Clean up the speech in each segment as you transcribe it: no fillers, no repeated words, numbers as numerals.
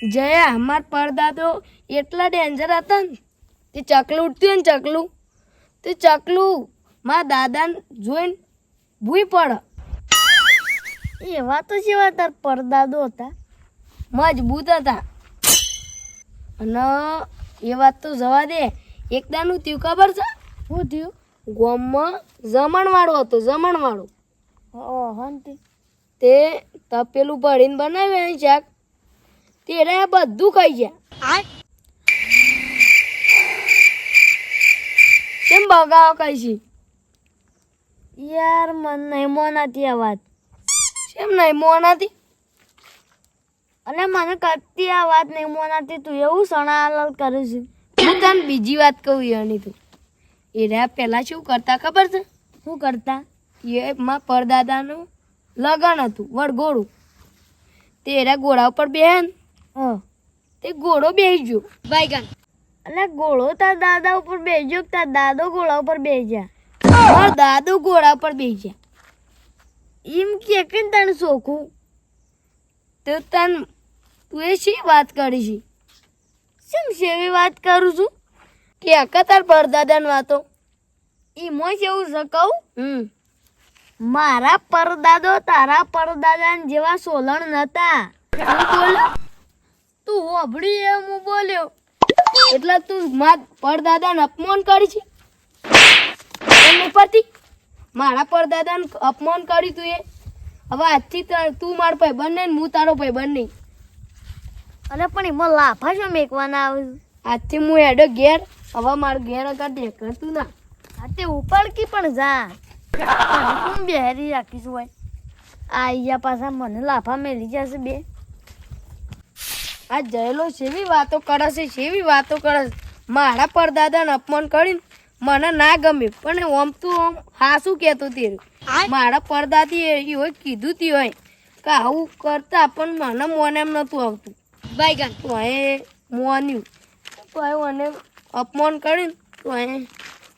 જયા અમાર પરદાદો એટલા ડેન્જર હતા ને તે ચકલું ઉઠતું ને તે ચકલું મારા દાદાને જોઈને ભૂઈ પડે. એવા તો જેવા તાર પરદાદો હતા, મજબૂત હતા. અને એ વાત તો જવા દે. એકદાનું થયું ખબર છે? શું થયું? ગામમાં જમણવાળો હતો, જમણવાળો. હંતી તે તપેલું ભરીને બનાવ્યું ને શાક, તેરે બધું ખાઈ ગયા. કેમ બગાવ કઈ છે? યાર મન નહીં મોનાતી આ વાત. કેમ નહીં મોનાથી? અને મને કતી આ વાત નહીં મોનાતી. તું એવું સણાલાલ કરે છે. હું તને બીજી વાત કહું યાની તું. એ રહ્યા પહેલા શું કરતા ખબર છે? શું કરતા? એ માં પરદાદાનું લગન હતું, વડઘોડું. તે એરા ઘોડા ઉપર બેન તે ઘોડો બેસી ગયો. બાઈગન. અને ઘોડો તાર દાદા ઉપર બેસજો, તાર દાદો ઘોડા ઉપર બેસી જા. મારો દાદો ઘોડા ઉપર બેસી ગયા. એમ કે તને સોખું તો તું એ શી વાત કરી છે? શેમ સેવી વાત કરું છું? કે આકા તાર પરદાદાની વાતો. એમાં કેવું છે કહું? મારા પરદાદો તારા પરદાદા જેવા સોલણ નતા. તું હોભળી એમ હું બોલ્યો એટલે તું મારા પરદાદાને અપમાન કરી છે ઉપરથી. મારા પરદાદાને અપમાન કર્યું તું એ. હવે આજથી તું મારો ભાઈ બન નહીં, હું તારો ભાઈ બન નહીં. અને પણ એમાં લાફા શું મેકવાના આવે? આજથી હું હેડો ઘેર. હવે મારો ઘેર કાઢે કરતું ના. હા તે ઉપાડકી પણ જા. કોણ બેહારી રાખીશું હોય? આ અહીંયા પાછા મને લાફા મેલી જશે બે. આ જયેલો સેવી વાતો કરે છે, સેવી વાતો કરે છે. મારા પરદાદાને અપમાન કરીને મને ના ગમે, પણ ઓમ તું આમ હાસું કહેતો તેરું. મારા પરદાદી હોય કીધું તી હોય કે આવું કરતા, પણ મને મોને એમ નતું આવતું. બાઈગન તો એ મોન્યું તો મને અપમાન કરીને તો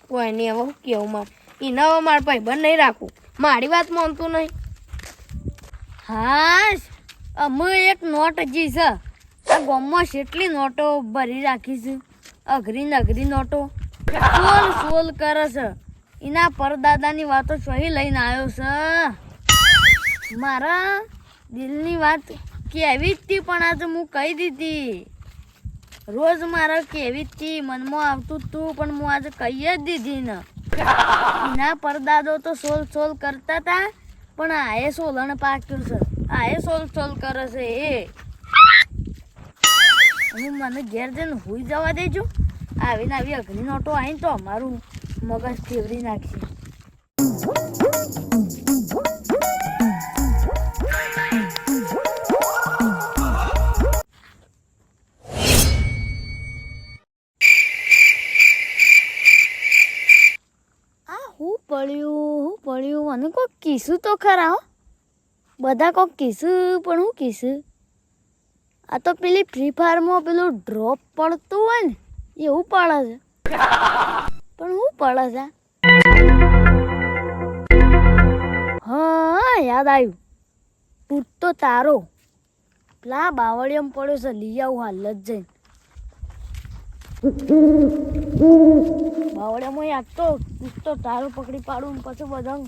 કોઈ નહીં. હવે શું કહેવું મારે? એના હવે મારા ભાઈ બંધ નહીં રાખવું. મારી વાત માનતું નહીં. હા અમે એક નોટ હજી છે આ ગામમાં કેટલી નોટો ભરી રાખી છે. અઘરી નઘરી નોટો સોલ કરે છે. એના પરદાદાની વાતો સહી લઈને આવ્યો છે. મારા દિલની વાત કેવી જ હતી, પણ આજે હું કહી દીધી. રોજ મારા કેવી જ હતી, મનમાં આવતું હતું, પણ હું આજે કહી જ દીધી ને. એના પરદાદો તો સોલ કરતા હતા, પણ આ એ સોલણ પાક્યું છે. આ એ સોલ કરે છે. હું મને ઘેર જઈને હુઈ જવા દેજો. આવીને આવી અઘરી નોટો આવીને તો અમારું મગજ ફેવરી નાખશે. હું પડ્યું મને કોક કીધું તો ખરા હો. બધા કોક કીધું, પણ હું કીધું? આ તો પેલી ફ્રી ફાયરમાં પેલું ડ્રોપ પડતું હોય ને એવું પડે છે. પણ હું પડે છે? હા યાદ આવ્યું. તૂટતો તારો પેલા બાવળિયામાં પડ્યો છે. લઈ આવું હાલ જ જઈને. બાવળિયામાં યાદ તો તૂટતો તારો પકડી પાડું ને પછી બધા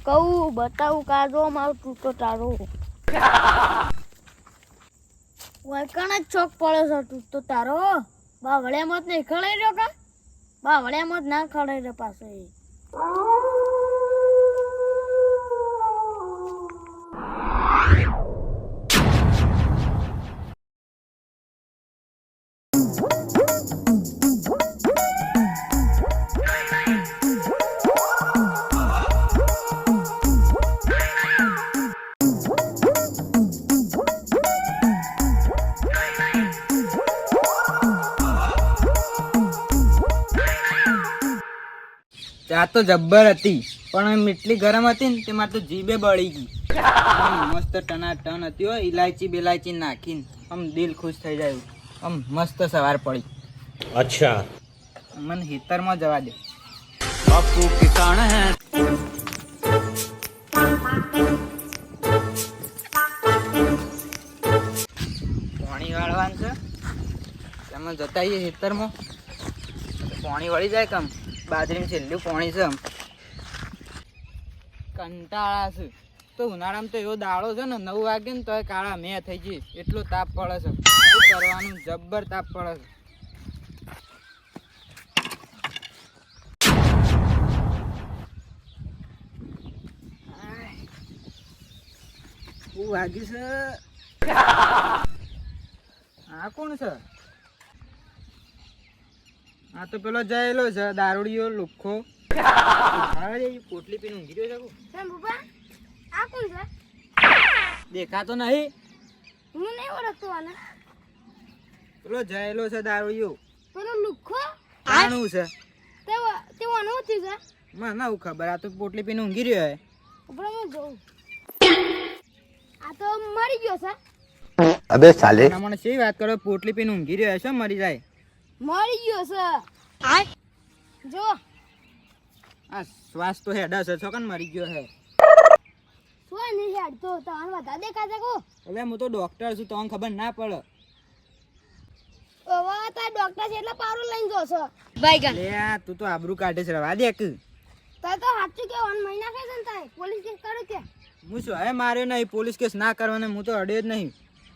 કહું બતાવું કાઢો મારો તૂટતો તારો. વળકણ જ ચોક પડ્યો છે તૂટતો તારો. બાવળિયામાં જ નહીં ખડાઈ રહ્યો કા? બાવળિયામાં જ ના ખડાઈ રહ્યો પાછો એ. ચા તો જબ્બર હતી, પણ એમ એટલી ગરમ હતી ને તેમાં તો જીભે બળી ગઈ. મસ્ત ટનાટન હતી હો. ઇલાયચી બેલાયચી નાખીને આમ દિલ ખુશ થઈ જાય. આમ મસ્ત સવાર પડી. અચ્છા મને હિતરમાં જવા દે. બાપુ કિસાન હે. પાણી વાળવા ખેતરમાં જતા આવીએ ખેતરમાં પાણી વળી જાય કમ બાજરીમાં છેલ્લું પાણી છે કંટાળા છે તો ઉનાળામાં તો એવો દાડો છે ને 9 વાગે ને તો કાળા મેં થઈ જઈએ એટલો તાપ પડે છે શું કરવાનું જબ્બર તાપ પડે છે શું વાગ્યું છે આ કોણ છે આ તો પેલો જયેલો છે દારૂડિયો લુખ્ખો પોટલી પીને ઊંઘી રહ્યો છે શંભુબા આ કોણ છે? દેખાતો નહીં હું નહીં ઓળખતો આને. પેલો જયેલો છે દારૂડિયો પેલો લુખ્ખો આનું છે તે વાનું થયું છે? મને ના ખબર આ તો પોટલી પીને ઊંઘી રહ્યો હે ઉપર હું જોઉં. આ તો મરી ગયો છે. अबे साले મને શી વાત કરો પોટલી પીને ઊંઘી રહ્યો હે શું મરી જાય મરી ગયો છે. જો આ શ્વાસ તો હેડા છે છોકન મરી ગયો હે શું નહીં હેડતો તને વધારે દેખાશે કો. હવે હું તો ડોક્ટર છું તમને ખબર ના પડે હવે તાર ડોક્ટર છે એટલે પારું લઈને જોશો. લે આ તું તો આબરૂ કાઢે છે રવા દે કે તાર તો સાચું કે 1 મહિના ખાઈ છે ને તારે પોલીસ કેસ કરો કે હું શું હવે માર્યો નહીં પોલીસ કેસ ના કરવાનો હું તો અડ્યો જ નહીં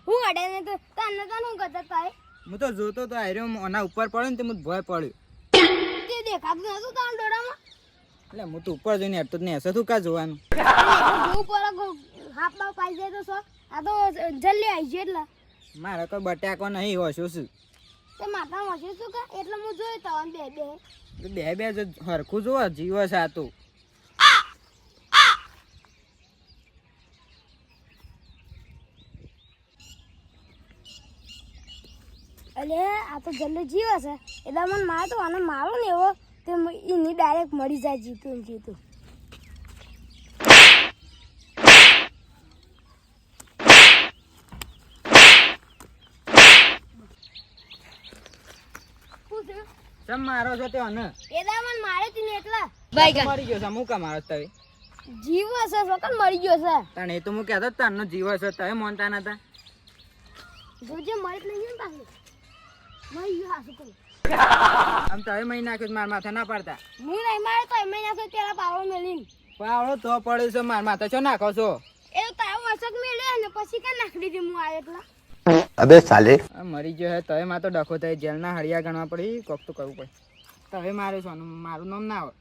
હું અડે ને તો તને તને હું કરતા તારે હું તો જોતો તો આર્યો આના ઉપર પડ્યો ને તે હું ભય પડ્યો તે દેખાતું નતું તારા ડોળામાં. એટલે હું તો ઉપર જોઈને હેઠતો જ નહીં હશે તું કા જોવાનું જોવું પડે હાથ બાવ પાઈ જાય તો સો આ તો જલ્દી આવી છે એટલે મારે કોઈ બટાકો નહીં હોશો શું તે માથામાં હશે શું કે એટલે હું જોઈ તો બે બે જ હરખું જોવા જીવ છે આ તો અલે આ તો જલ્દી જીવે છે એટલે મને મારે તો આને મારો ને એવો તે એની ડાયરેક્ટ મળી જાય જીતું જીતું. ચમ મારો છો તે અને એદા મને મારે તી ને એટલે મરી ગયો છે હું કા મારો તવે જીવે છે સકન મરી ગયો છે. તને એ તો હું કહેતો તારનો જીવ છે તમે મોનતા નતા જોજે મરી જ નહીં ને પાછું મરી ગયો હાસુ કરી આમ તમે મહી નાખ્યો મારા માથા ના પાડતા હું નહીં મારે તો એમ નાખો પેલા પાવડો મેલીને પાવડો તો પડ્યો છે મારા માથા છો નાખો છો એ તારો વસક મેળે ને પછી કે નાખી દીધી હું આ એટલા. अबे साले આ મરી ગયો હે તવે માં તો ડખો થાય જેલના હળિયા ગણવા પડી કોક તો કરવું પડે તવે મારે છો મારું નામ ના આવે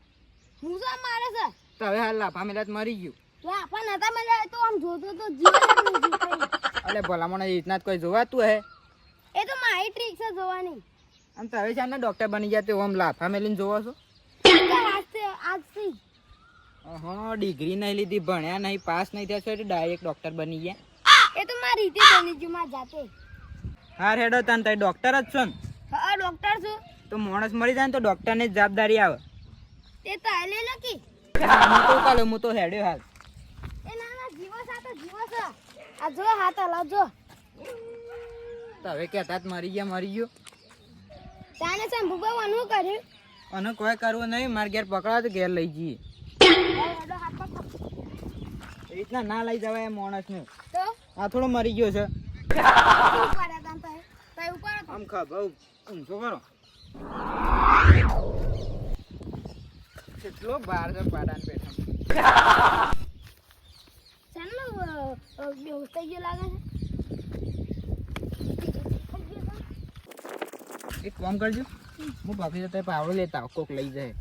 હું તો મારે છે તવે હાલ લાફા મેલા મરી ગયું તો આપણ નતા મળે તો આમ જોતો તો જીવે જ નહીં જીવતો. એટલે ભલામણ એ રીતના જ કોઈ જોવાતું હે એ તો મારી ટ્રીક છે જોવાની. આમ તવે છે ને ડોક્ટર બની ગયા તે ઓમ લાફા મેલીને જોવો છો આજથી હા ડિગ્રી નહીં લીધી ભણ્યા નહીં પાસ નહીં થયા છો એટલે ડાયરેક્ટ ડોક્ટર બની ગયા એ તો મારી રીતે બની ગયું મારા જાતે. હાર હેડો તને તારી ડોક્ટર જ છો ને હા ડોક્ટર છું તો માણસ મરી જાય ને તો ડોક્ટરની જ જવાબદારી આવે તે તાલે લકી હું તો કાલે હું તો હેડ્યો હાલ એ ના ના જીવો છે આ તો જીવો છે. આ જો હાથ હલાવ જો તવે કહેતા જ મરી ગયો તાને શંભુભાઈ વાનું કર્યું અને કોઈ કરવું નહીં મારે ઘેર પકડાવ તો ઘેર લઈ જઈએ હેડો હાથ પકડ. એ રીતના ના લઈ જવાય માણસને તો આ થોડો મરી ગયો છે ઉપાડ્યા તા તય ઉપાડો આમ ખબર ઊંચો કરો કેટલો બહાર છે પાડાને બેઠા ચાલો બેહોશ થઈ ગયો લાગે છે. એક કામ કરજો હું ભાભી જતા પાવડો લેતા આવું, કોક લઈ જાય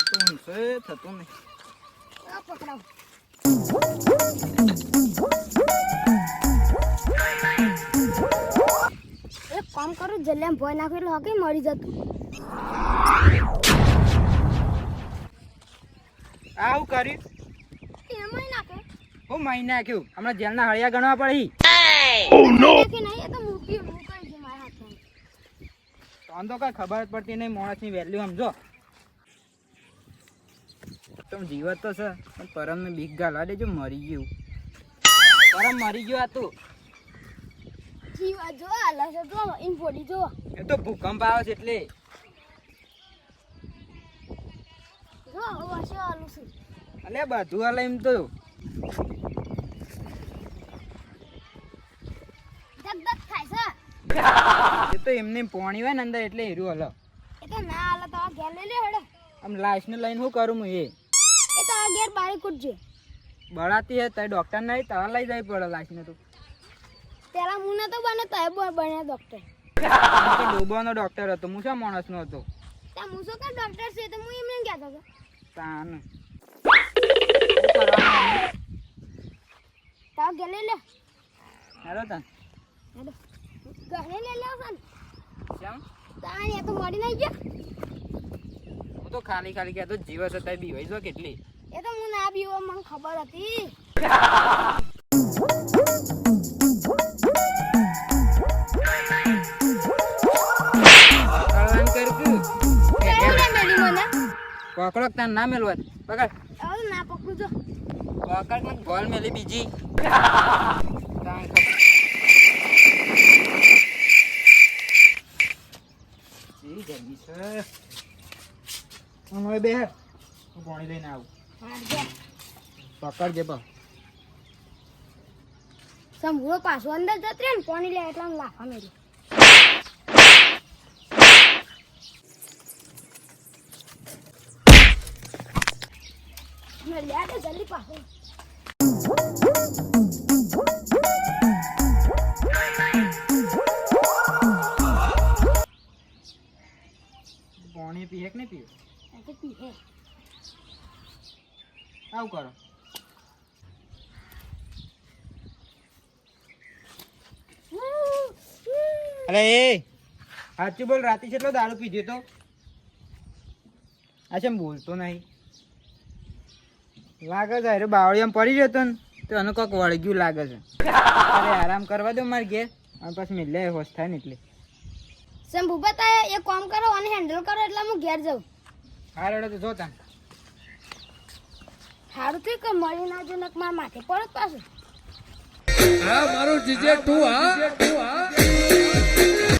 તો ઊંચો થતું નહીં આ પકડાવ એક કામ કરું જલ્દી ભોય નાખો એટલે હકે મરી જતું. આવું કર્યું એમાંય નાખે હું મહિને નાખ્યું હમણાં જેલના હળિયા ગણવા પડી નાખી નહીં એ તો મૂકી છે મારા હાથમાં. તો આમ તો કઈ ખબર જ પડતી નહીં માણસની વેલ્યુ સમજો તમે જીવત તો છે પણ પરમને બીક ગાલવા દેજો મરી ગયું પરમ મરી ગયો આ તું જીવા જો હાલા છે જો ઇન બોડી જો એ તો ભૂકંપ આવે છે એટલે જો વર્ષે હાલું છે. અલે બધું હાલે એમ તો ધક ધક થાય છે એ તો એમને પોણી હોય ને અંદર એટલે હીરું હલો. એ તો ના હાલે તો ઘેર લઈ લે હેડો. આમ લાશને લઈને શું કરું હું? એ તો ઘેર બારી કૂટજે. બળાતી હે તઈ ડોક્ટર નહીં તારા લઈ જાય પડે લાશને તો. પેલા હું નતો બને તો બન્યા ડોક્ટર. હું તો ડોબાનો ડોક્ટર હતો, હું શા માણસનો હતો? ત્યાં હું શું કે ડોક્ટર છે તો હું એમને કહેતો હતો. તાન તાવ ઘેર લઈ લે હેલો તાન હેડો. ઘરે લઈ લે ને કેમ? તાણ એ તો મળી નહીં ગયો. હું તો ખાલી કહેતો જીવસ હતા બીવાઈ જો કેટલી. એ તો હું ના બીવો મને ખબર હતી. કળવાન કરતું કેવું રે મેલી મને પકડો તાન ના મેલવત પકડ. હવે ના પકડું જો. પકડ મને ગોલ મેલી બીજી તાન ખબર. ઈ ગરમી છે. હું હવે બે હું પાણી લઈને આવું. પકડજે બા. સંભૂળો પાછો અંદર જતો રહ્યો ને પાણી લે એટલે આમ લાફા મેરી. લે તો જલ્દી પાછો. પાણી પીએ કે નહીં પીએ? આ તો પીહે. આવું કરો. અરે એ સાચું બોલ, રાતે કેટલો દારૂ પીધો તો? આ છે બોલતો નહીં. લાગે છે અરે બાવળીયામાં પડી જતો ને તો એનું કોક વળગ્યું લાગે છે. અરે આરામ કરવા દો મારે ઘેર, અને પછી મિલે હોશ થાય ને એટલે. શંભુ બતા એ કામ કરો અને હેન્ડલ કરો એટલે હું ઘેર જાઉં. હા રેડો તો જોતા. સારું થયું કે મળી ના જો નક મારા માથે પડત પાછું. હા મારું જીજે તું હા